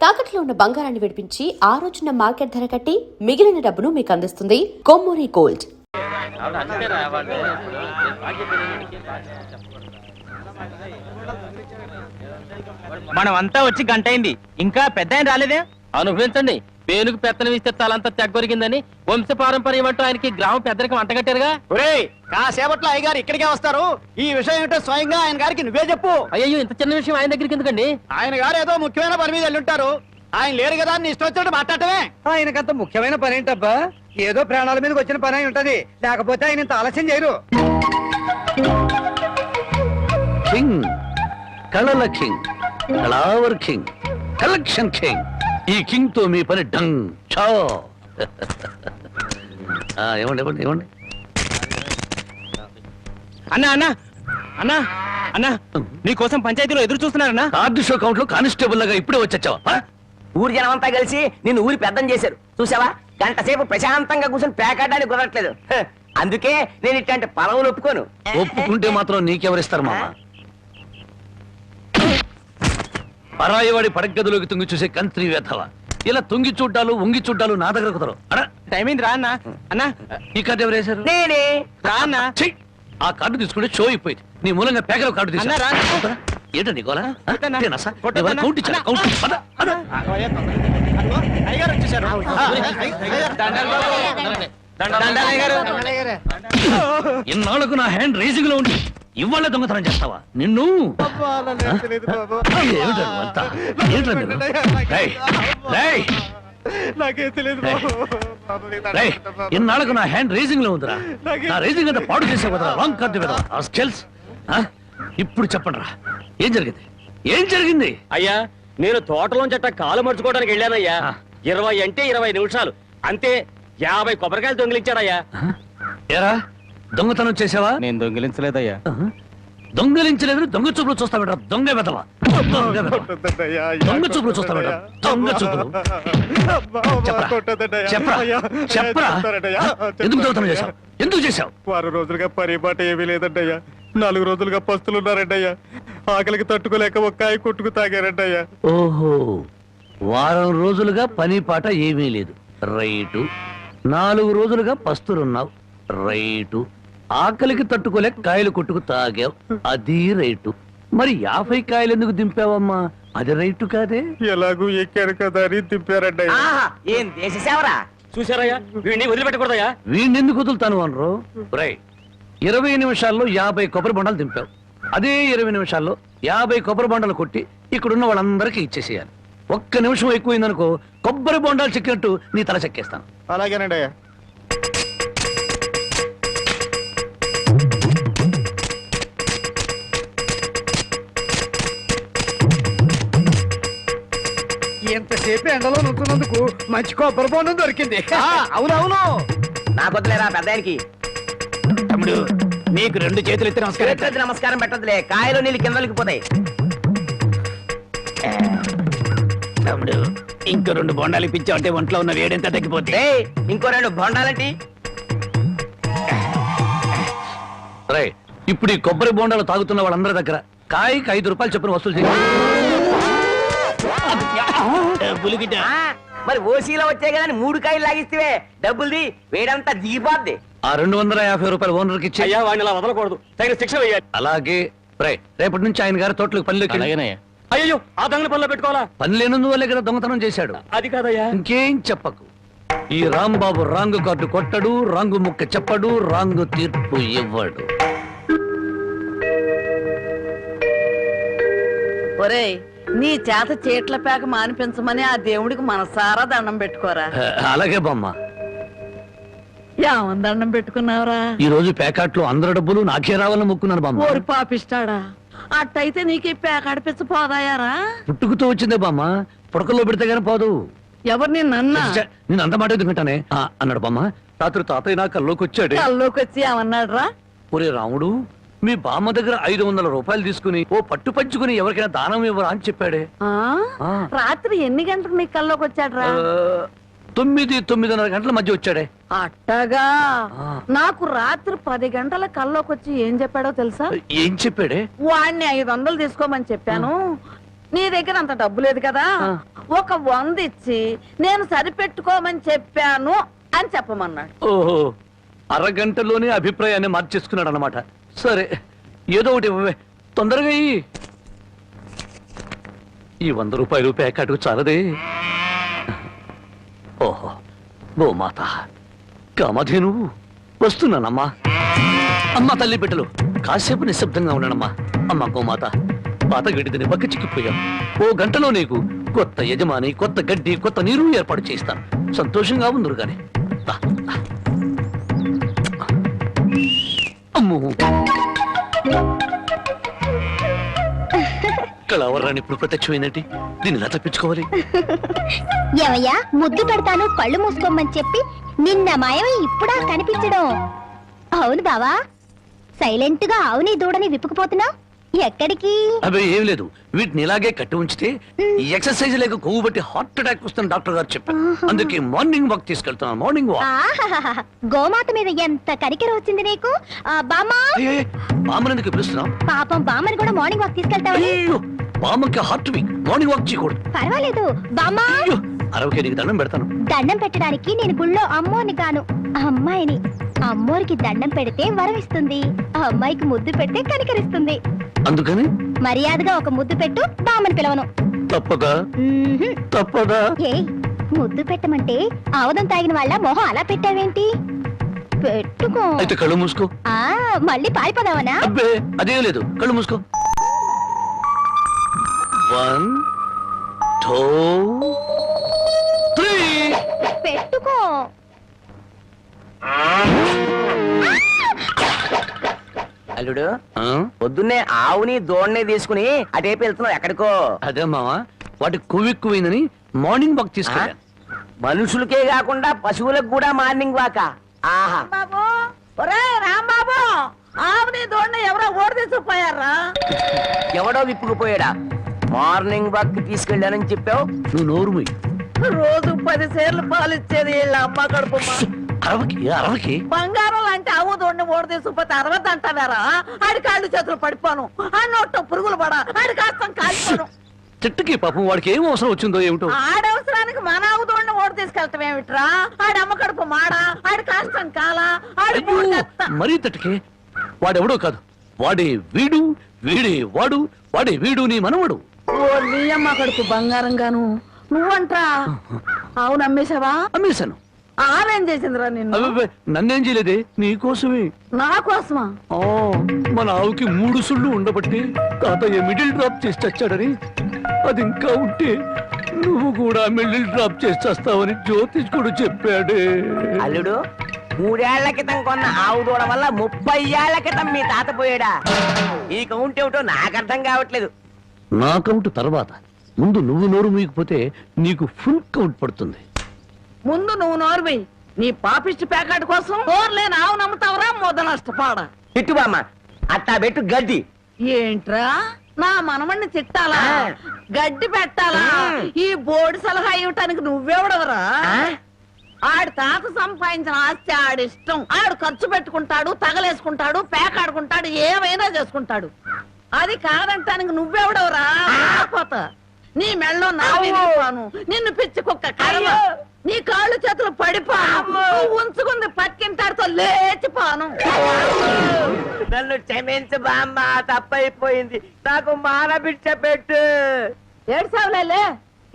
తాకట్లో ఉన్న బంగారాన్ని విడిపించి ఆ రోజున మార్కెట్ ధర కట్టి మిగిలిన డబ్బును మీకు అందిస్తుంది కొమ్మూరి గోల్డ్. మనమంతా వచ్చి గంట అయింది, ఇంకా పెద్ద ఆయన రాలేదే. అనుభవించండి, పేనుకు పెత్తనం ఇస్తే తలంతా తెగ్గొరిగిందని వంశ పారంపర్యం అంటూ ఆయనకి గ్రామ పెద్దరికి అంటగట్టారుగా. కాసేపట్లో అయ్యగారు ఇక్కడికే వస్తారు. ఈ విషయం ఏంటో స్వయంగా ఆయన గారికి నువ్వే చెప్పు. అయ్యో, ఇంత చిన్న విషయం ఆయన దగ్గరికి ఎందుకండి? ఆయన గారు ఏదో ముఖ్యమైన పని మీద వెళ్ళుంటారు. ఆయన లేరు కదా అని ఇష్టం వచ్చినట్టు మాట్లాడటమే. ఆయనకంత ముఖ్యమైన పని ఏంటబ్బా? ఏదో ప్రాణాల మీదకి వచ్చిన పని అయి ఉంటది, లేకపోతే ఆయన ఇంత ఆలస్యం చేయరు. కింగ్, కళల కింగ్, కళావర్ కింగ్, కలెక్షన్ కింగ్. ఈ కింగ్ తో మీ పని డంగ్ చో. ఇవ్వండి ఇవ్వండి ఇవ్వండి. అన్నా అన్నా అన్నా అన్నా, నీకోసం పంచాయతీలో ఎదురు చూస్తున్నారన్నా. కార్డు షో కౌంట్ లో కానిస్టేబుల్ లాగా ఇప్పుడే వచ్చావా? ఊరి జనం అంతా కలిసి నిన్ను ఊరి పెద్దం చేశారు చూసావా. గంట సేపు ప్రశాంతంగా కూర్చొని పేకాడడానికి కుదరట్లేదు. అందుకే నేను ఇట్లాంటి పొలవులు ఒప్పుకోను. ఒప్పుకుంటే మాత్రం నీకెవరిస్తారు మామ? పరాయివాడి పడగదిలోకి తుంగి చూసే కంత్రి వేధవ. ఇలా తుంగి చూడ్డాలు ఉంగి చూడ్డాలు నా దగ్గర కుదరవు. టైం అయింది, రా అన్నా. అన్నా, ఈ కార్డు ఎవరు వేశారు? నేనే. రా అన్నా. ఆ కార్డు తీసుకుంటే షో అయిపోయింది. నీ మూలంగా పేకల కార్డు అన్నా, రా. తీసుకురా. ఏంటో నీకోలా? కొట్టన్నా. కౌంట్ ఇచ్చారా? కౌంట్ పద, పద. అయ్యగారు వచ్చేసారు. ఇన్నాళ్లకు నా హ్యాండ్ రేసింగ్ లో ఉండి ఇవాళ దొంగతనం చేస్తావా? నిన్ను ఇన్నాళ్లకు నా హ్యాండ్ రేసింగ్ లో ఉందిరా. నా రేసింగ్ అంతా పాడు చేసావు కదరా. రాంగ్ కార్డు కదా. ఇప్పుడు చెప్పండి రా, ఏం జరిగింది? ఏం జరిగింది? అయ్యా, నేను తోటలోంచి అట్ట కాలు మర్చుకోవడానికి వెళ్ళానయ్యా. 20 అంటే 20 నిమిషాలు అంతే. 50 కొబ్బరికాయలు దొంగిలించాడయ్యా. ఏరా, దొంగతనం చేసావా? నేను దొంగిలించలేదయ్యా. దొంగలించలేదు, దొంగ చూపులు చూస్తా బెట. దొంగ వెదవా, దొంగ చూపులు చూస్తా బెట. దొంగ చూపులు. చెప్పరా చెప్పరా, ఎందుకు దొంగతనం చేశావు? ఎందుకు చేశావు? 6 రోజులుగా పరిపాట ఏమీ లేదంటయ్యా. 4 రోజులుగా పస్తులున్నారంటయ్యా. ఆకలికి తట్టుకోలేక ఒక్కాయ కొట్టుకు తాగారంటయ్యా. ఓహో, వారం రోజులుగా పని పాట ఏమీ లేదు. రైటు. 4 రోజులుగా పస్తులున్నావు. రైటు. ఆకలికి తట్టుకోలేక కాయలు కొట్టుకు తాగావు. అది రైటు. మరి 50 కాయలు ఎందుకు దింపావమ్మా? అది రైటు కాదే. ఎలాగూ ఎక్కారు కదా అని దింపారంటయ్యా. ఏం దేశ సేవరా. చూసారయ్యా, వీడిని వదిలిపెట్టకూడదయ్యా. వీడిని ఎందుకు వదులుతాను అనరు? రై, 20 నిమిషాల్లో 50 కొబ్బరి బొండాలు దింపావు. అదే 20 నిమిషాల్లో 50 కొబ్బరి బొండాలు కొట్టి ఇక్కడున్న వాళ్ళందరికీ ఇచ్చేసేయాలి. ఒక్క నిమిషం ఎక్కువైందనుకో, కొబ్బరి బొండాలు చెక్కినట్టు నీ తల చెక్కేస్తాను. అలాగేనండి అయ్యా. ఎంతసేపు ఎండలో నుంచున్నందుకు మంచి కొబ్బరి బొండం దొరికింది. అవునవును. నాకొద్దులేరా పెద్ద ఆయనకి. తమ్ముడు, నీకు 2 చేతులు ఎత్తి నమస్కారం. నమస్కారం పెట్టదులే, కాయలు నీళ్ళు కిందలకి పోతాయి. తమ్ముడు, ఇంకో 2 బొండాలు ఇప్పించావు అంటే ఒంట్లో ఉన్న వేడెంత తగ్గిపోతే. ఇంకో 2 బొండాలంటి. రై, ఇప్పుడు ఈ కొబ్బరి బొండాలు తాగుతున్న వాళ్ళందరి దగ్గర కాయకి 5 రూపాయలు చొప్పున వసూలు చేయాలి. మరి ఓసీలో వచ్చే కదా 3 కాయలు లాగిస్తే డబ్బుల్ది వేడంతా దిగిపోద్ది. ఆ 250 రూపాయలు ఓనర్కి ఇచ్చి. అయ్యా, వాడిని అలా వదలకూడదు, తగిన శిక్ష వేయాలి. అలాగే. రై, రేపటి నుంచి ఆయన గారి తోటలకు పనిలోకి. అయ్యో, ఆ దొంగల పనిలో పెట్టుకోవాలా? పని లేనందువల్లే కదా దొంగతనం చేశాడు. అది కాదయ్యా. ఇంకేం చెప్పకు. ఈ రాంబాబు రాంగు కార్డు కొట్టడు, రాంగు ముక్క చెప్పడు, రాంగు తీర్పు ఇవ్వడు. ఒరేయ్, నీ చేత చీట్ల పేక మానిపించమని ఆ దేవుడికి మనసారా దండం పెట్టుకోరా. అలాగే బామ్మ. ఏమని దండం పెట్టుకున్నావురా? ఈ రోజు ప్యాకెట్లో అందరి డబ్బులు నాకే రావాలని మొక్కున్నాను బామ్మ. ఓరి పాపిస్తాడా, అట్టయితే నీకు ఈ పేక అడిపించ పోదాయారా? పుట్టుకుతో వచ్చిందే బామ్మ, పుడకల్లో పెడితే గానీ పోదు. ఎవరు నిన్నన్నా? నేను అంత మాట ఎందుకంటానే అన్నాడు బామ్మ. రాత్రి తాతయ్య నా కల్లోకి వచ్చాడు. కల్లోకి వచ్చి ఏమన్నాడు రా? ఒరే రాముడు, మీ బామ్మ దగ్గర 500 రూపాయలు తీసుకుని ఓ పట్టు పంచుకుని ఎవరికైనా దానం ఇవ్వరా అని చెప్పాడే. రాత్రి ఎన్ని గంటలకు నీ కల్లోకి వచ్చాడు రా? 9-9:30 గంటల మధ్య వచ్చాడే. అట్టగా. నాకు రాత్రి 10 గంటల కల్లోకి వచ్చి ఏం చెప్పాడో తెలుసా? ఏం చెప్పాడే? వాడిని 500 తీసుకోమని చెప్పాను. నీ దగ్గర అంత డబ్బు లేదు కదా, ఒక 100 ఇచ్చి నేను సరిపెట్టుకోమని చెప్పాను అని చెప్పమన్నాడు. ఓహో, అరగంటలోనే అభిప్రాయాన్ని మార్చేసుకున్నాడు అనమాట. సరే, ఏదో ఒకటి ఇవ్వవే, తొందరగా ఇయ్యి. ఈ 100 రూపాయలు ప్యాకెట్కు చాలదే. ఓహో, గోమాత కామధేను వస్తున్నానమ్మా. అమ్మ తల్లి బిడ్డలు కాసేపు నిశ్శబ్దంగా ఉన్నానమ్మా. అమ్మ గోమాత, పాత గడ్డిని బక్క చిక్కిపోయాం. ఓ గంటలో నీకు కొత్త యజమాని, కొత్త గడ్డి, కొత్త నీరు ఏర్పాటు చేస్తాను. సంతోషంగా ఉందరు గాని. దా, దా. అమ్మో, కళావరాన్ని ఇప్పుడు ప్రత్యక్షమైందంటే దీన్ని ఎలా తప్పించుకోవాలి? ఏమయ్యా, ముద్దు పెడతాను కళ్ళు మూసుకోమని చెప్పి నిన్న మాయమై ఇప్పుడా కనిపించడం? అవును బావా, సైలెంట్ గా ఆవుని దూడని విప్పుకుపోతున్నావు, ఎక్కడికి? అవి ఏం లేదు, వీటిని ఇలాగే కట్టి ఉంచితే ఈ ఎక్సర్సైజ్ లేక కొవ్వు బట్టి హార్ట్ అటాక్ వస్తుంది డాక్టర్ గారు చెప్పారు. అందుకే మార్నింగ్ వాక్ తీసుకెళ్తున్నాను. Morning walk. ఆహాహాహా, గోమాత మీద ఎంత కనికెర వచ్చింది నీకు. బామ్మా, బామ్మనందుకు పిలుస్తున్నాం. పాపం బామ్మని కూడా మార్నింగ్ వాక్ తీసుకెళ్తావని. అయ్యో, బామ్మకి హార్ట్ వీక్, మార్నింగ్ వాక్ చేయకూడదు. పర్వాలేదు బామ్మా, అరవకే నీకు దండం పెడతాను. దండం పెట్టడానికి నేను గుళ్ళో అమ్మోని గాను, అమ్మాయిని. అమ్మోరికి దండం పెడితే వరం ఇస్తుంది, అమ్మాయికి ముద్దు పెడితే కనికరిస్తుంది. అందుకని మర్యాదగా ఒక ముద్దు పెట్టు, బామ్మని పిలవను. తప్పదా? తప్పదా? ఏ ముద్దు పెట్టమంటే ఆవదం తాగిన వాళ్ళ మొహం అలా పెట్టావేంటి? పెట్టుకో. అయితే కళ్ళు మూసుకో. మళ్ళీ పారిపోదావనా? అబ్బే, అదేం లేదు, కళ్ళు మూసుకో. 1 2 3. పెట్టుకో. అల్లుడు, పొద్దున్నే ఆవుని దూడని తీసుకుని అటేపు వెళ్తున్నావు ఎక్కడికో? అదే మావా, వాటి కొవ్వెక్కువైందని మార్నింగ్ వాక్ తీసుకెళ్ళాను. మనుషులకే కాకుండా పశువులకు కూడా మార్నింగ్ వాక? ఆహా, బాబు, ఒరే రాంబాబు, ఆవుని దూడని ఎవరో ఓడి తీసుకుపోయారా? ఎవడో విప్పుకుపోయాడా? మార్నింగ్ వాక్ తీసుకెళ్ళానని చెప్పావు. నువ్వు నోరు మూయి. రోజు 10 సేర్లు పాలు ఇచ్చేది వీళ్ళ అమ్మ కడుపు. అరవకి బంగారం లాంటి ఆవు దూడని ఓడి తీసుకుపోతే 60 అంటావారా? ఆడి కాళ్ళు చేతులు పడిపోను, ఆ నోట్లో పురుగులు పడా, ఆడి కాస్తం కాలిపోను. చెట్టుకి పాపం వాడికి ఏం అవసరం వచ్చిందో ఏమిటో. ఆడవసరానికి మన ఆవు దూడని ఓడి తీసుకెళ్తాం ఏమిట్రా? ఆడి అమ్మ కడుపు మాడా, ఆడి కాస్తం కాలా, ఆడి మరీ తట్టుకే. వాడెవడో కాదు, వాడే వీడు, వీడే వాడు, వాడే వీడు నీ మనవడు. ఓ నీ అమ్మ కడుపు బంగారం గాను. నువ్వంట్రా ఆవు నమ్మేశావా? అమ్మేశాను. ఆవేం చేసిందిరా నిన్ను? అబ్బే, నన్నేం చేయలేదే, నీకోసమే. నా కోసమా? మన ఆవుకి 3 సుళ్ళు ఉండబట్టి తాతయ్య మిడిల్ డ్రాప్ చేసి చచ్చాడని, అది ఇంకా ఉంటే నువ్వు కూడా మిడిల్ డ్రాప్ చేసి చేస్తావని జ్యోతిష్కుడు చెప్పాడే. అల్లుడు, 3 ఏళ్ల క్రితం కొన్న ఆవు దూడ వల్ల 30 ఏళ్ల క్రితం మీ తాత పోయాడా? ఈ కౌంట్ ఏమిటో నాకు అర్థం కావట్లేదు. నా కౌంట్ తర్వాత, ముందు నువ్వు నోరు మూయకపోతే నీకు ఫుల్ కౌంట్ పడుతుంది. ముందు నువ్వు నోర్వి. నీ పాపిష్టి ప్యాకెట్ కోసం నోర్లేని ఆవు నమ్ముతావరా? మొద నష్టపాడ. తిట్టు బామ్మ, అట్టా పెట్టు గడ్డి. ఏంట్రా, నా మనమణ్ణి తిట్టాలా, గడ్డి పెట్టాలా? ఈ బోర్డు సలహా ఇవ్వటానికి నువ్వెవడవరా? ఆడి తాత సంపాదించిన ఆస్తి ఆడిష్టం. ఆడు ఖర్చు పెట్టుకుంటాడు, తగలేసుకుంటాడు, పేకాడుకుంటాడు, ఏమైనా చేసుకుంటాడు. అది కాదంటానికి నువ్వెవడవరా? పోతా నీ మెళ్ళో నా విరిగిపోను, నిన్ను పిచ్చి కుక్క కర్మ, నీ కాళ్ళు చేతులు పడిపోను, నువ్వు ఉంచుకుంది పక్కింటాడుతో లేచిపోను. నన్ను క్షమించు బామ్మ, తప్పైపోయింది. నాకు మానబిడ్డ పెట్టు. ఏడ్సావులే,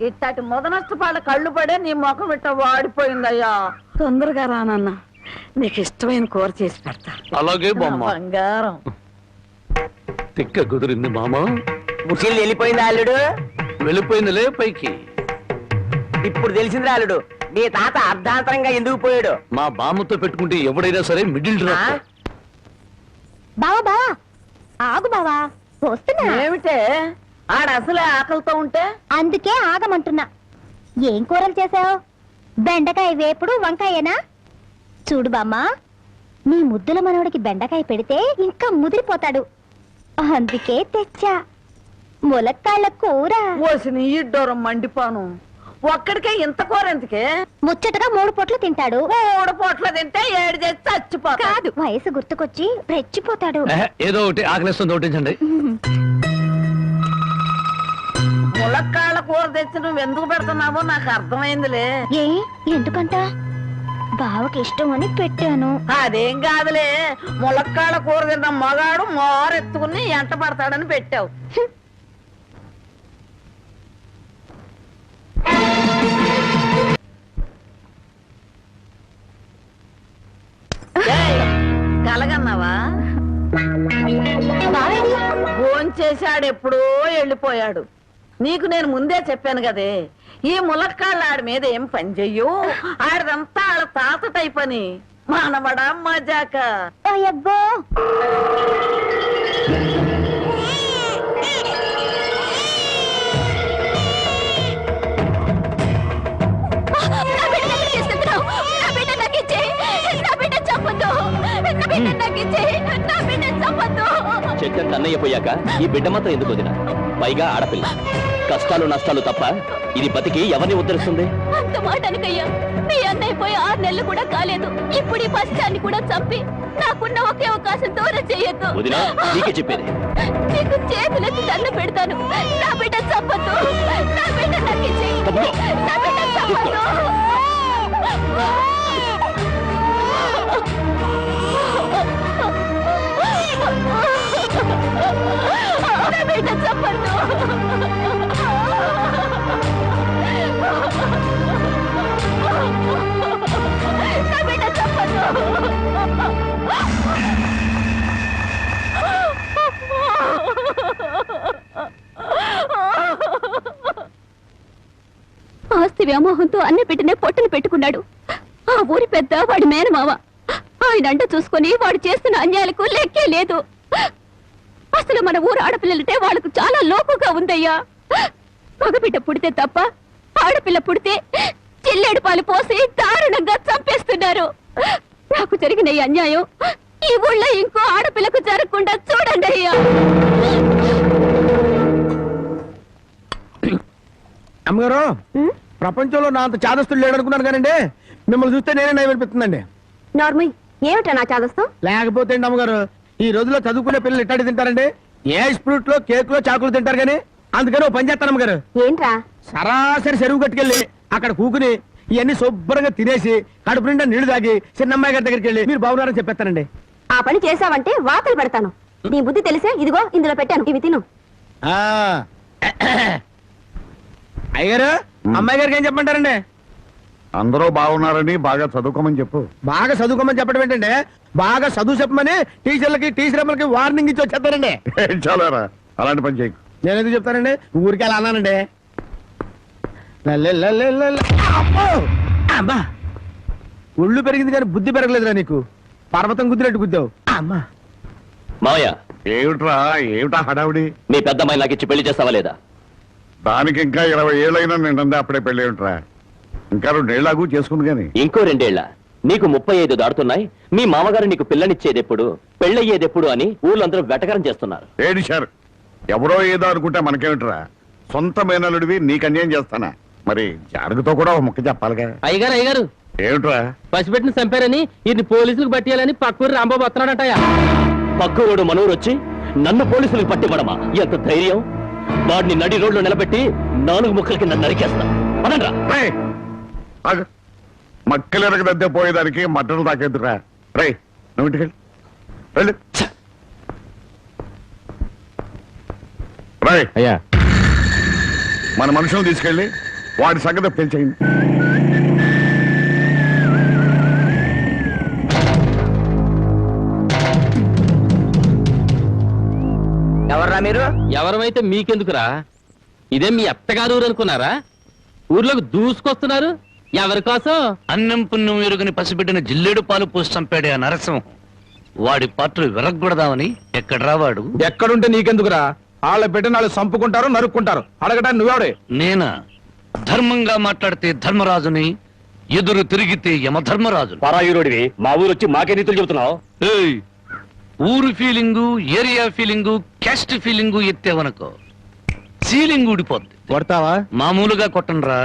ఇట్టటి మొద నష్టపాళ్ళ కళ్ళు పడే నీ ముఖం ఇట్ట వాడిపోయిందయ్యా. తొందరగా రానన్నా, నీకు ఇష్టమైన కూర చేసి పెడతా. అలాగే బామ్మ. బంగారం తిక్క కుదిరింది మామా. ముసిల్ వెళ్ళిపోయింది అల్లుడు. వెళ్ళిపోయిందిలే పైకి. ఇప్పుడు తెలిసింది అల్లుడు, మీ తాత అర్ధాంతరంగా ఎందుకు పోయాడు. మా బామ్మతో పెట్టుకుంటే ఎవడైనా సరే మిడిల్ డ్రాప్. బావా బావా, ఆగు బావా, వస్తున్నా. ఏమిటే ఆడ అసలే ఆకలితో ఉంటే? అందుకే ఆగమంటున్నా. ఏం కూరలు చేసావు? బెండకాయ వేపుడు, వంకాయేనా? చూడు బామ్మా, నీ ముద్దుల మనవడికి బెండకాయ పెడితే ఇంకా ముదిరిపోతాడు, అందుకే తెచ్చా ములక్కాళ్ళ కూర. ఓసి నీ ఇడ్డోరం మండిపోను. ఒక్కడికే ఇంత కూర ఎందుకే? ముచ్చటగా 3 పూట్లు తింటాడు. 3 పూట్ల తింటే 7 చేసి చచ్చిపోతాడు. కాదు, వయసు గుర్తుకొచ్చి రెచ్చిపోతాడు. ఏదో ఒకటి ఆకలిస్తుంది, ఒకటించండి. ములక్కాళ్ళ కూర తెచ్చి నువ్వు ఎందుకు పెడుతున్నావో నాకు అర్థమైందిలే. ఏ ఎందుకంట? బావకి ఇష్టం అని పెట్టాను. అదేం కాదులే, ములక్కాళ్ళ కూర తిన్న మగాడు మోరెత్తుకుని ఎంట పడతాడని పెట్టావు. ఏయ్, కలగన్నావా? బావేది? భోంచేశాడు, ఎప్పుడో వెళ్ళిపోయాడు. నీకు నేను ముందే చెప్పాను కదే, ఈ ములక్కాళ్ళు ఆడి మీద ఏం పని చెయ్యు. ఆడిదంతా ఆడ తాత టైప్ అని. మానవడా మజాక. అయ్యబ్బో చెట్టంత అన్నయ్య పోయాక ఈ బిడ్డ మాత్రం ఎందుకు వదినా? పైగా ఆడపిల్ల. కష్టాలు నష్టాలు తప్ప ఇది బతికి ఎవరిని ఉద్ధరిస్తుంది? అంత మాట అనకయ్యా. మీ అన్నయ్య పోయి 6 నెలలు కూడా కాలేదు. ఇప్పుడు ఈ పశ్చాన్ని కూడా చంపి నాకున్న ఒకే అవకాశం దూరం చేయొద్దు. వదినా, నీకే చెప్పేది. నీకు చేతులెత్తి దండం పెడతాను. నా బిడ్డ చంపొద్దు. నా బిడ్డ నాకు ఇచ్చేయ్. తమ్ముడు. నా బిడ్డ చంపొద్దు. నా బిడ్డ చంపొద్దు. నా బిడ్డ చంపొద్దు. ఆస్తి వ్యామోహంతో అన్ని పెట్టినే పొట్టను పెట్టుకున్నాడు. ఆ ఊరి పెద్ద వాడి మేనమావ. ఆయన అంట చూసుకొని వాడు చేస్తున్న అన్యాయాలకు లెక్కే లేదు. అసలు మన ఊరు ఆడపిల్లలంటే వాళ్ళకు చాలా లోకుగా ఉందయ్యా. మగబిడ్డ పుడితే తప్ప ఆడపిల్ల పుడితే చిల్లేడు పాలు పోసి దారుణంగా చంపేస్తున్నారు. నాకు జరిగిన ఈ అన్యాయం ఈ ఊళ్ళో ఇంకో ఆడపిల్లకు జరగకుండా చూడండి అయ్యా. అమ్మగారు, ప్రపంచంలో నా అంత చాదస్తులు లేడనుకున్నాను కానండి, మిమ్మల్ని చూస్తే నేనే నయమనిపిస్తుందండి. నార్మల్ ఏమిటా నా చాదస్తం? లేకపోతే అండి అమ్మగారు, ఈ రోజుల్లో చదువుకునే పిల్లలు ఇట్టాడి తింటారండి. ఏ స్ప్రూట్ లో కేక్ లో చాకులు తింటారు కానీ, అందుకని ఓ పని చేస్తాను అమ్మగారు. ఏంట్రా? సరాసరి చెరువు కట్టుకెళ్ళి అక్కడ కూకుని ఇవన్నీ శుభ్రంగా తినేసి కడుపు నిండా నీళ్లు తాగి చిన్నమ్మాయి గారి దగ్గరికి వెళ్ళి మీరు బాగున్నారని చెప్పేస్తానండి. ఆ పని చేసావంటే వాతలు పెడతాను. నీ బుద్ధి తెలిసే ఇదిగో ఇందులో పెట్టాను, ఇవి తిను. అయ్యారు, అమ్మాయి గారికి ఏం చెప్పమంటారండి? అందరూ బాగున్నారని బాగా చదువుకోమని చెప్పు. బాగా చదువుకోమని చెప్పడం ఏంటంటే, బాగా చదువు చెప్పమని టీచర్ అమ్మలకి వార్నింగ్ ఇచ్చి వచ్చేస్తారండి. ఏం చాలారా, అలాంటి పని చేయకు. నేను ఎందుకు చెప్తానండి, ఊరికి అలా అన్నానండి. అమ్మో! అమ్మా, ఒళ్ళు పెరిగింది కానీ బుద్ధి పెరగలేదురా నీకు. పర్వతం గుద్దినట్టు గుద్దావు. అమ్మా, మావయ్య, ఏమిటా హడావుడి? నీ పెద్దమ్మాయి నాకు ఇచ్చి పెళ్లి చేస్తావా లేదా? దానికి ఇంకా 20 ఏళ్ళైనా నిండే అప్పుడే పెళ్ళి ఏమిట్రా? ఇంకా 2 ఏళ్ళకు చేసుకుంది గాని. ఇంకో 2 ఏళ్ల? నీకు 35 దాడుతున్నాయి. మీ మామగారు నీకు పిల్లనిచ్చేదెప్పుడు, పెళ్ళయ్యేదెప్పుడు అని ఊళ్ళందరూ వెటకరం చేస్తున్నారు. ఏడిశారు. ఎవరో ఏదో అనుకుంటే మనకేమిట్రా? సొంత మేనలుడివి నీకు అన్యాయం చేస్తానా? మరి జానకితో కూడా ఒక ముక్క చెప్పాలిగా. అయ్యగారు ఏమిట్రా? పసిపెట్టిన చంపారని ఇది పోలీసులకు పట్టియాలని పక్కూరు రాంబాబు వస్తున్నాడటయా. పక్కూరు మనూరు వచ్చి నన్ను పోలీసులకు పట్టివ్వడమా? ఎంత ధైర్యం! వాడిని నడి రోడ్లో నిలబెట్టి 4 ముక్కల కింద నరికేస్తా. పదండ్రా. మక్కలెరగ దద్దే పోయేదానికి మట్టలు తాకేద్దురా. రై, నువ్వు ఇంటికి వెళ్ళు. రై అయ్యా, మన మనుషులను తీసుకెళ్ళి వాడి సంగతి పెంచేయండి. ఎవర్రా మీరు? ఎవరమైతే మీకెందుకురా? ఇదే మీ అత్తగారు ఊరు అనుకున్నారా? ఊర్లోకి దూసుకొస్తున్నారు. ఎవరి కోసం? అన్నం పుణ్యం ఎరుగని పసిబిడ్డని జిల్లేడు పాలు పోసి చంపాడే ఆ నరసింహం. వాడి పాత్ర విరగ్గొడదామని ఎక్కడ రావాడు? ఎక్కడుంటే నీకెందుకురా? వాళ్ళ బిడ్డను వాళ్ళు చంపుకుంటారు, నరుక్కుంటారు. అడగటానికి నువ్వెవడే? నేనా? ధర్మంగా మాట్లాడితే ధర్మరాజుని, ఎదురు తిరిగితే యమధర్మరాజు. పరాయురుడివి మా ఊరు వచ్చి మాకే నీతులు చెబుతున్నావు. ఏయ్, ఊరు feeling, area feeling, caste feeling ఎత్తేవనుకో సీలింగ్ ఊడిపోద్ది. కొడతావా? మామూలుగా కొట్టనరా.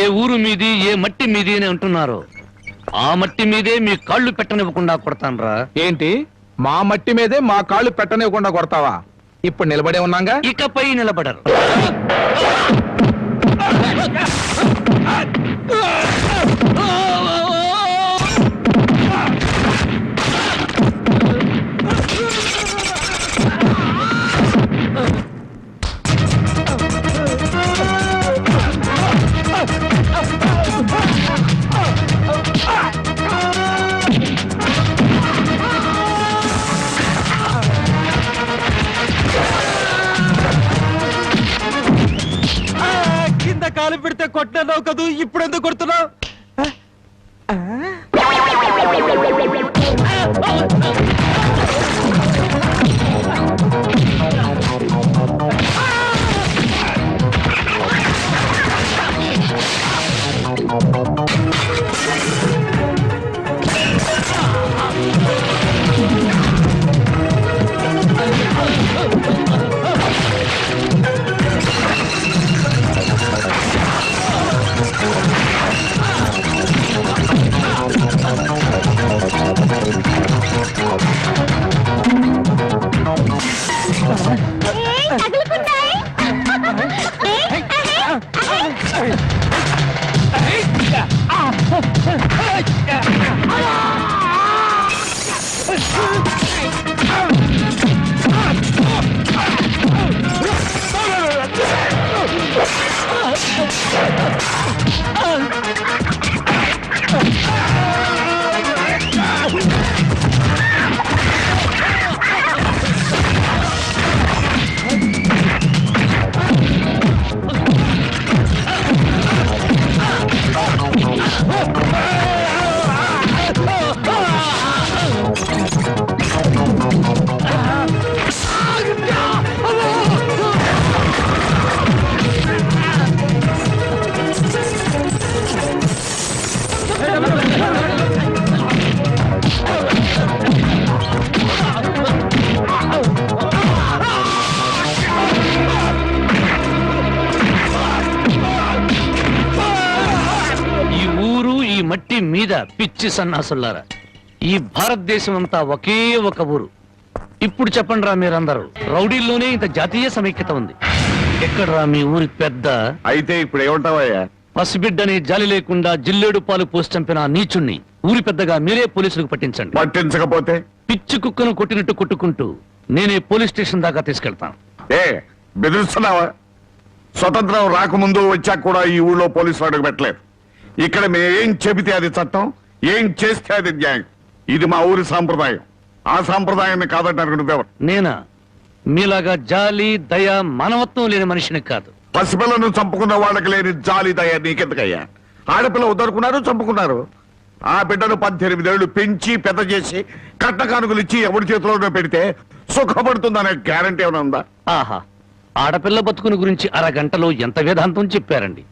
ఏ ఊరు మీది, ఏ మట్టి మీది అని అంటున్నారు, ఆ మట్టి మీదే మీ కాళ్ళు పెట్టనివ్వకుండా కొడతానరా. ఏంటి, మా మట్టి మీదే మా కాళ్ళు పెట్టనివ్వకుండా కొడతావా? ఇప్పుడు నిలబడే ఉన్నాగా. ఇకపై నిలబడరు. కింద కాలు పెడితే కొట్టినావు కదూ, ఇప్పుడు ఎందుకు కొడుతున్నావు? మట్టి మీద పిచ్చి సన్నాసులారా, ఈ భారతదేశం అంతా ఒకే ఒక ఊరు. ఇప్పుడు చెప్పండి రా మీరందరూ, రౌడీల్లోనే ఇంత జాతీయ సమైక్యత ఉంది. ఎక్కడరా మీ ఊరి పెద్ద? అయితే ఇప్పుడు ఏమంటావయ్యా? పసిబిడ్డని జాలి లేకుండా జిల్లేడు పాలు పోసి చంపిన నీచుణ్ణి ఊరి పెద్దగా మీరే పోలీసులకు పట్టించండి. పట్టించకపోతే పిచ్చి కుక్కను కొట్టినట్టు కొట్టుకుంటూ నేనే పోలీస్ స్టేషన్ దాకా తీసుకెళ్తాను. ఏ బెదిరిస్తున్నావా? స్వతంత్రం రాకముందు వచ్చాక కూడా ఈ ఊళ్ళో పోలీసులు అడుగు పెట్టలేదు. ఇక్కడ మేం చెబితే అది చట్టం, ఏం చేస్తే అది న్యాయం. ఇది మా ఊరి సాంప్రదాయం. ఆ సాంప్రదాయాన్ని కాదంటారు నువ్వెవరు? నేనా? మీలాగా జాలి దయ మానవత్వం లేని మనిషిని కాదు. పసిపిల్లను చంపుకున్న వాళ్ళకి లేని జాలి దయ నీకెందుకయ్యా? ఆడపిల్ల వద్దనుకున్నారు, చంపుకున్నారు. ఆ బిడ్డను 18 ఏళ్లు పెంచి పెద్ద చేసి కట్ట కానుకలు ఇచ్చి ఎవరి చేతిలోనో పెడితే సుఖపడుతుందనే గ్యారంటీ ఏమైనా ఉందా? ఆహా, ఆడపిల్ల బతుకుని గురించి అరగంటలో ఎంత వేదాంతం చెప్పారండి.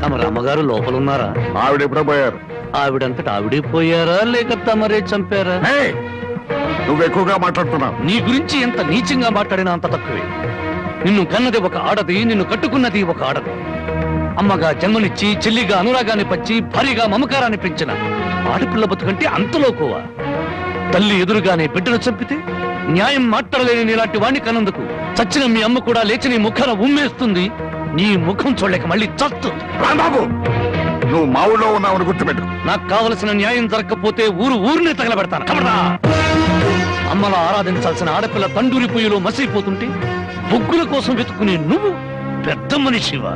తమ రామగారు లోపలున్నారా? ఆవిడ ఎప్పుడో పోయారు. ఆవిడంతటా ఆవిడే పోయారా లేక తమరే చంపారా? నువ్వు ఎక్కువగా మాట్లాడుతున్నావు. నీ గురించి ఎంత నీచంగా మాట్లాడినా అంత తక్కువే. నిన్ను కన్నది ఒక ఆడది, నిన్ను కట్టుకున్నది ఒక ఆడది. అమ్మగా జన్మనిచ్చి, చెల్లిగా అనురాగాన్ని పంచి, భారీగా మమకారాన్ని పెంచిన ఆడపిల్ల బతుకంటే అంతలోకోవా? తల్లి ఎదురుగానే బిడ్డను చంపితే న్యాయం మాట్లాడలేని నీలాంటి వాణ్ణి కన్నందుకు చచ్చిన మీ అమ్మ కూడా లేచి నీ ముఖాన ఉమ్మేస్తుంది. నీ ముఖం చూడలేక మళ్ళీ చస్తుంది. రాంబాబు, నువ్వు మా ఊళ్ళో ఉన్నావని గుర్తుపెట్టు. నాకు కావలసిన న్యాయం జరగకపోతే ఊరిని తగలబెడతాను. కబడ్డా! అమ్మలా ఆరాధించాల్సిన ఆడపిల్ల తండూరి పొయ్యిలో మసిపోతుంటే బొగ్గుల కోసం వెతుకునే నువ్వు పెద్ద మనిషివా?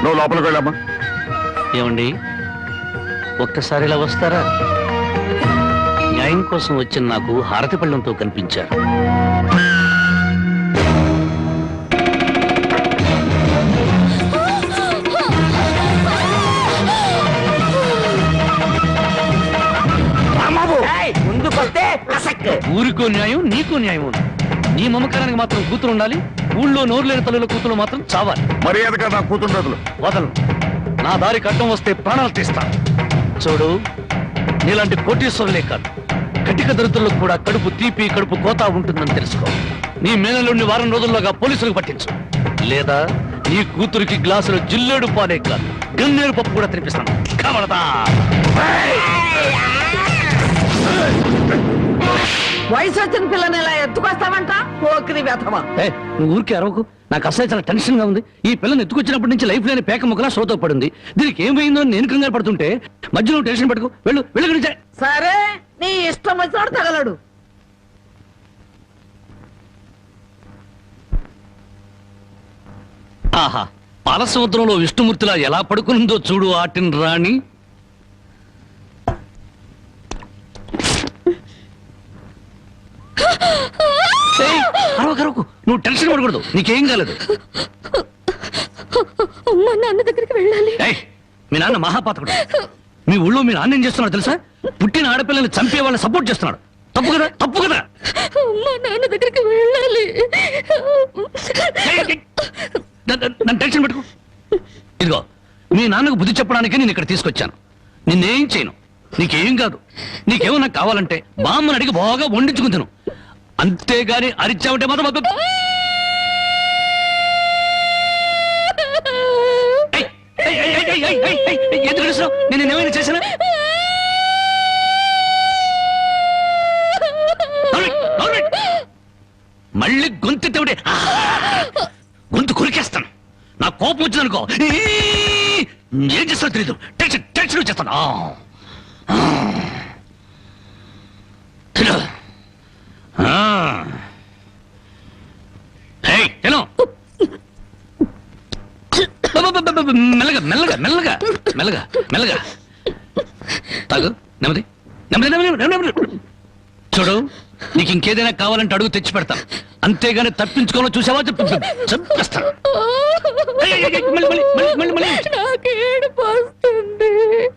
నువ్వు లోపలికి వెళ్ళమ్మా. ఏమండి, ఒక్కసారి ఇలా వస్తారా? న్యాయం కోసం వచ్చిన నాకు హారతి పళ్ళంతో కనిపించారు. ఊరికో న్యాయం, నీకో న్యాయం ఉంది. నీ మమకారానికి మాత్రం కూతురు ఉండాలి, ఊళ్ళో నోరు లేని తల్లుల కూతురు మాత్రం చావాలి. మర్యాదగా నా కూతురు వదలను. నా దారికి అడ్డం వస్తే ప్రాణాలు తీస్తాను. చూడు, నీలాంటి కోటీశ్వరులే కాదు, కటిక దరిద్రులకు కూడా కడుపు తీపి, కడుపు కోత ఉంటుందని తెలుసుకో. నీ మేనల్లుండి వారం రోజుల్లోగా పోలీసులకు పట్టించు, లేదా నీ కూతురికి గ్లాసులో జిల్లేడు పాలే కాదు గన్నేరు పప్పు కూడా తినిపిస్తాను. కమలదా వయసు వచ్చిన పిల్లని ఇలా ఎత్తుకొస్తావంట పోకిరి వ్యథమా. నువ్వు ఊరికి అరవకు. నాకు అసలు చాలా టెన్షన్ గా ఉంది. ఈ పిల్లని ఎత్తుకొచ్చినప్పటి నుంచి లైఫ్ లేని పేక ముక్కలా సోతో పడింది. దీనికి ఏమైందో నేను కంగారు పడుతుంటే మధ్యలో టెన్షన్ పట్టుకు వెళ్ళు వెళ్ళు. సరే నీ ఇష్టం వచ్చినాడు తగలడు. ఆహా, పాలసముద్రంలో విష్ణుమూర్తిలా ఎలా పడుకుందో చూడు ఆటిన్ రాణి. అరవకు, నువ్వు టెన్షన్ పడకూడదు. నీకేం కాలేదు. అమ్మా నాన్న దగ్గరికి వెళ్ళాలి. మీ నాన్న మహాపాతకుడు. మీ ఊళ్ళో మీ నాన్న ఏం చేస్తున్నాడు తెలుసా? పుట్టిన ఆడపిల్లల్ని చంపే వాళ్ళని సపోర్ట్ చేస్తున్నాడు. తప్పు కదా, తప్పు కదా. అమ్మా నాన్న దగ్గరికి వెళ్ళాలి. నన్ను టెన్షన్ పెట్టుకో. ఇదిగో మీ నాన్నకు బుద్ధి చెప్పడానికి నేను ఇక్కడ తీసుకొచ్చాను. నిన్నేం చేయను. నీకేం కాదు. నీకేమన్నా కావాలంటే బామ్మని అడిగి బాగా వండించుకుంటాను. అంతేగాని అరిచావంటే మాత్రం ఎందుకు అరుస్తున్నావు? నేను ఏమైనా చేశానా? మళ్ళీ గొంతెత్తే గొంతు కొరికేస్తాను. నా కోపం వచ్చిందనుకో ఏం చేస్తానో తెలీదు. టెన్షన్ టెన్షన్ వచ్చేస్తాను. మెల్లగా మెల్లగా మెల్లగా మెల్లగా మెల్లగా తాగు. నెమ్మది నెమ్మది నెమ్మది నెమ్మది. చూడు, నీకు ఇంకేదైనా కావాలంటే అడుగు తెచ్చి పెడతాను. అంతేగాని తప్పించుకోవాలో చూసావా చంపేస్తాను.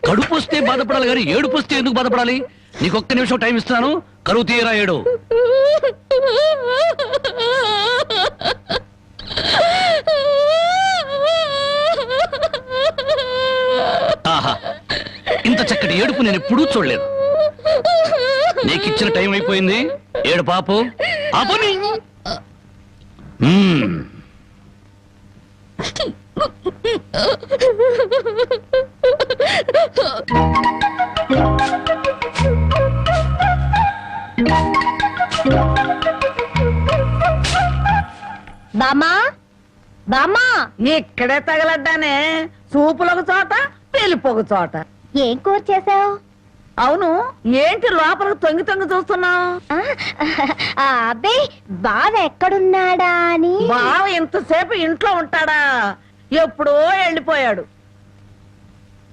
కడుపు వస్తే బాధపడాలి కానీ ఏడుపు వస్తే ఎందుకు బాధపడాలి? నీకు ఒక్క నిమిషం టైం ఇస్తున్నాను. కరువు తీయరా ఏడు. ఆహా, ఇంత చక్కటి ఏడుపు నేను ఎప్పుడూ చూడలేదు. నీకిచ్చిన టైం అయిపోయింది. ఏడు పాపు ఆపని. బామా బామా, ఇక్కడే తగలడ్డానే. చూపులకు చోట పెళ్లిపోకు చోట. ఏం కూర చేసావు? అవును, ఏంటి లోపలకు తొంగి తొంగి చూస్తున్నావు? అబ్బే, బావ ఎక్కడున్నాడా అని. బావ ఇంతసేపు ఇంట్లో ఉంటాడా? ఎప్పుడో వెళ్ళిపోయాడు.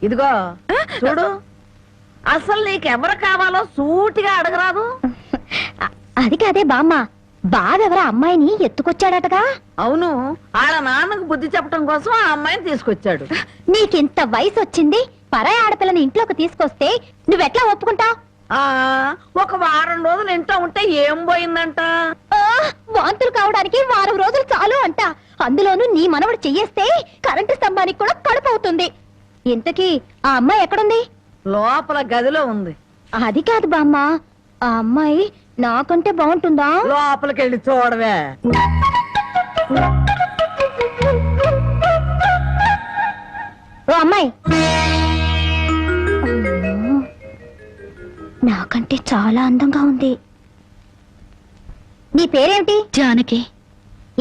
ఇదిగో చూడు, అసలు నీకెవరు కావాలో సూటిగా అడగరాదు. అది కాదే బామ్మ, బావెవరా అమ్మాయిని ఎత్తుకొచ్చాడటగా? అవును, ఆడ నాన్నకు బుద్ధి చెప్పడం కోసం ఆ అమ్మాయిని తీసుకొచ్చాడు. నీకింత వయసు వచ్చింది, పరాయి ఆడపిల్లని ఇంట్లోకి తీసుకొస్తే నువ్వెట్లా ఒప్పుకుంటావు? ఒక వారం రోజులు ఇంట్లో ఉంటే ఏం పోయిందంట? వాంతులు కావడానికి వారం రోజులు చాలు అంట. అందులోనూ నీ మనవడు చెయ్యేస్తే కరెంటు స్తంభానికి కూడా కడుపు అవుతుంది. ఇంతకీ ఆ అమ్మాయి ఎక్కడుంది? లోపల గదిలో ఉంది. అది కాదు బామ్మ, ఆ అమ్మాయి నాకంటే బాగుంటుందా? లోపలికి వెళ్ళి చూడవే. ఓ అమ్మాయి, నాకంటే చాలా అందంగా ఉంది. నీ పేరేమిటి? జానకి.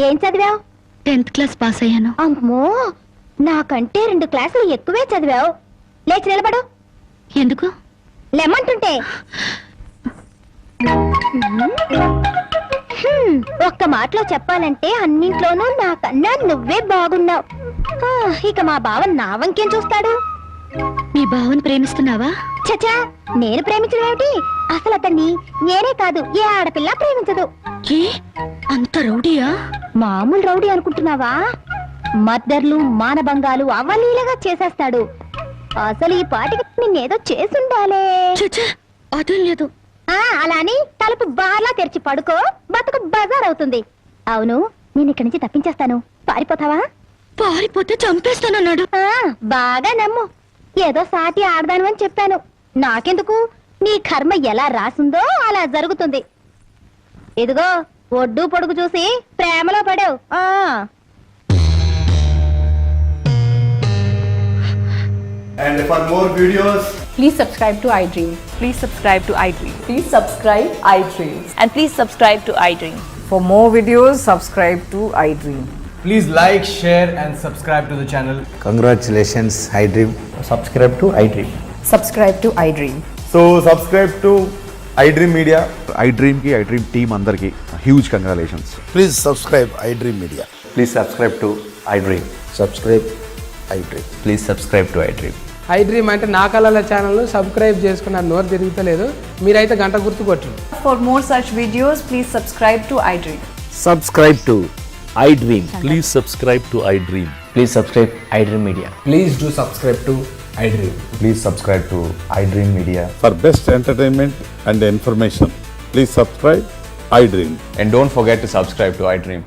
ఏం చదివావు? 10th క్లాస్ పాస్ అయ్యాను. అమ్మో, నాకంటే 2 క్లాసులు ఎక్కువే చదివావు. లేచి నిలబడు. ఎందుకు? లెమ్మంటుంటే. ఒక్క మాటలో చెప్పాలంటే అన్నింట్లోనూ నాకన్నా నువ్వే బాగున్నావు. ఇక మా బావ నా వంకేం చూస్తాడు? మీ బావని ప్రేమిస్తున్నావా? చచా, నేను ప్రేమించడం ఏమిటి? అసలు అతన్ని నేనే కాదు, ఏ ఆడపిల్ల ప్రేమించదు. ఏ అంత రౌడీయా? మామూలు రౌడీ అనుకుంటున్నావా? మర్డర్లు, మానభంగాలు అవలీలగా చేసేస్తాడు. అసలు ఈ పాటికి నిన్నేదో చేసుండాలే. అదేం లేదు. అలా అని తలుపు బార్లా తెరిచి పడుకో, బతుకు బజార్ అవుతుంది. అవును, నేను ఇక్కడి నుంచి తప్పించేస్తాను. పారిపోతావా? పారిపోతే చంపేస్తానన్నాడు. బాగా నమ్ము. ఏదో సాటి ఆడదాను అని చెప్పాను. నాకెందుకు? నీ కర్మ ఎలా రాసుందో అలా జరుగుతుంది. ఇదిగో, ఒడ్డు పొడుగు చూసి ప్రేమలో పడావు. And for more videos, Please subscribe to iDream. Please subscribe to iDream. Please subscribe iDream. And please subscribe to iDream. For more videos, subscribe to iDream. please like, share, and subscribe to the channel. Congratulations, iDream. Subscribe to iDream. Subscribe to iDream. So subscribe to iDream Media. iDream కి iDream team అందరికి huge congratulations. Please subscribe iDream Media. Please subscribe to iDream. Subscribe iDream. Please subscribe to iDream. iDream అంటే నా కళల channel subscribe చేసుకున్న నోరు తిరుగుతలేదు, మీరైతే గంట గుర్తు కొట్టండి. For more such videos, please subscribe to iDream. Subscribe to iDream. Please subscribe to iDream. Please subscribe iDream Media. Please do subscribe to iDream. Please subscribe to iDream Media. For best entertainment and information, please subscribe iDream. And don't forget to subscribe to iDream.